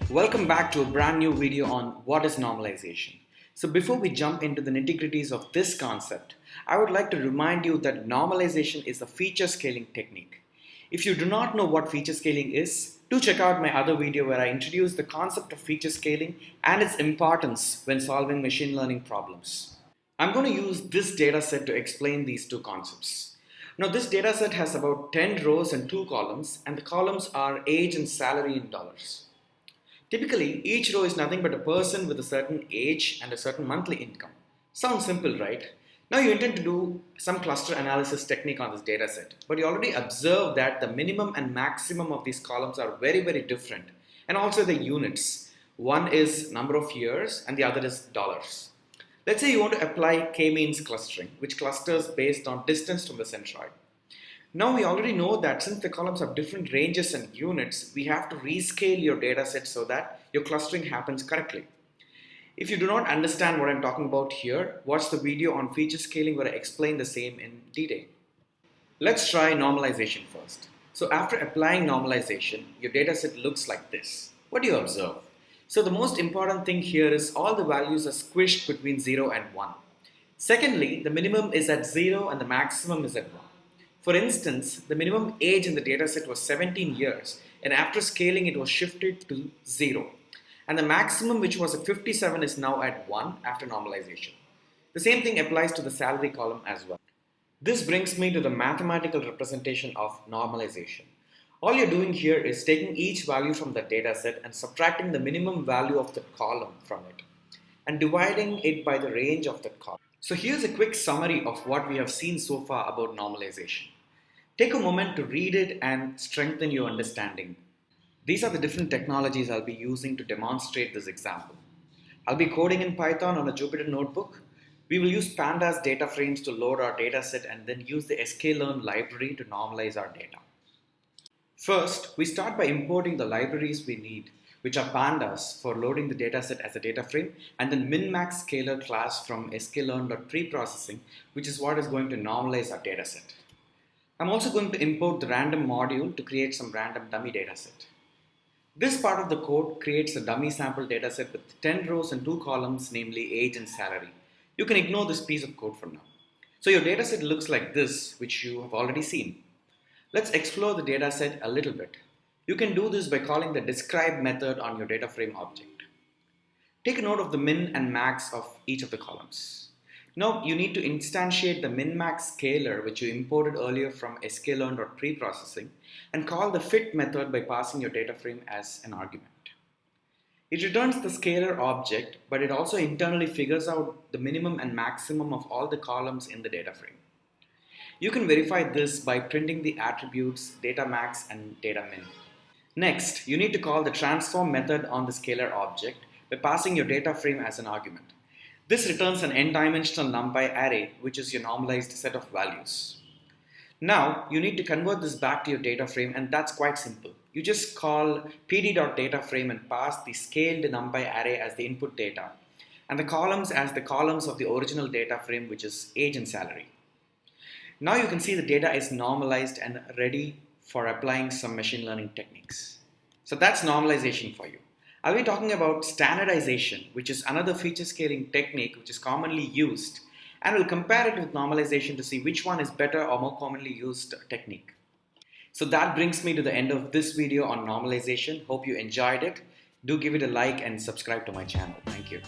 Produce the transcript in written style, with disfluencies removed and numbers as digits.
Welcome back to a brand new video on what is normalization. So before we jump into the nitty-gritties of this concept, I would like to remind you that normalization is a feature scaling technique. If you do not know what feature scaling is, do check out my other video where I introduce the concept of feature scaling and its importance when solving machine learning problems. I'm going to use this dataset to explain these two concepts. Now this dataset has about 10 rows and 2 columns, and the columns are age and salary in dollars. Typically, each row is nothing but a person with a certain age and a certain monthly income. Sounds simple, right? Now you intend to do some cluster analysis technique on this dataset, but you already observed that the minimum and maximum of these columns are very different, and also the units. One is number of years and the other is dollars. Let's say you want to apply k-means clustering, which clusters based on distance from the centroid. Now we already know that since the columns have different ranges and units, we have to rescale your dataset so that your clustering happens correctly. If you do not understand what I'm talking about here, watch the video on feature scaling where I explain the same in detail. Let's try normalization first. So after applying normalization, your dataset looks like this. What do you observe? So the most important thing here is all the values are squished between 0 and 1. Secondly, the minimum is at 0 and the maximum is at 1. For instance, the minimum age in the dataset was 17 years, and after scaling it was shifted to 0. And the maximum, which was at 57, is now at 1 after normalization. The same thing applies to the salary column as well. This brings me to the mathematical representation of normalization. All you're doing here is taking each value from the dataset and subtracting the minimum value of the column from it, and dividing it by the range of that column. So here's a quick summary of what we have seen so far about normalization. Take a moment to read it and strengthen your understanding. These are the different technologies I'll be using to demonstrate this example. I'll be coding in Python on a Jupyter notebook. We will use pandas data frames to load our dataset and then use the sklearn library to normalize our data. First, we start by importing the libraries we need, which are pandas for loading the dataset as a data frame, and then min-max scaler class from sklearn.preprocessing, which is what is going to normalize our dataset. I'm also going to import the random module to create some random dummy dataset. This part of the code creates a dummy sample dataset with 10 rows and 2 columns, namely age and salary. You can ignore this piece of code for now. So your dataset looks like this, which you have already seen. Let's explore the dataset a little bit. You can do this by calling the describe method on your data frame object. Take a note of the min and max of each of the columns. Now you need to instantiate the min-max scaler which you imported earlier from sklearn.preprocessing and call the fit method by passing your data frame as an argument. It returns the scalar object, but it also internally figures out the minimum and maximum of all the columns in the data frame. You can verify this by printing the attributes data max and data min. Next, you need to call the transform method on the scalar object by passing your data frame as an argument. This returns an n-dimensional numpy array, which is your normalized set of values. Now, you need to convert this back to your data frame, and that's quite simple. You just call pd.dataframe and pass the scaled numpy array as the input data, and the columns as the columns of the original data frame, which is age and salary. Now you can see the data is normalized and ready for applying some machine learning techniques. So that's normalization for you. I'll be talking about standardization, which is another feature scaling technique which is commonly used, and we'll compare it with normalization to see which one is better or more commonly used technique. So that brings me to the end of this video on normalization. Hope you enjoyed it. Do give it a like and subscribe to my channel. Thank you.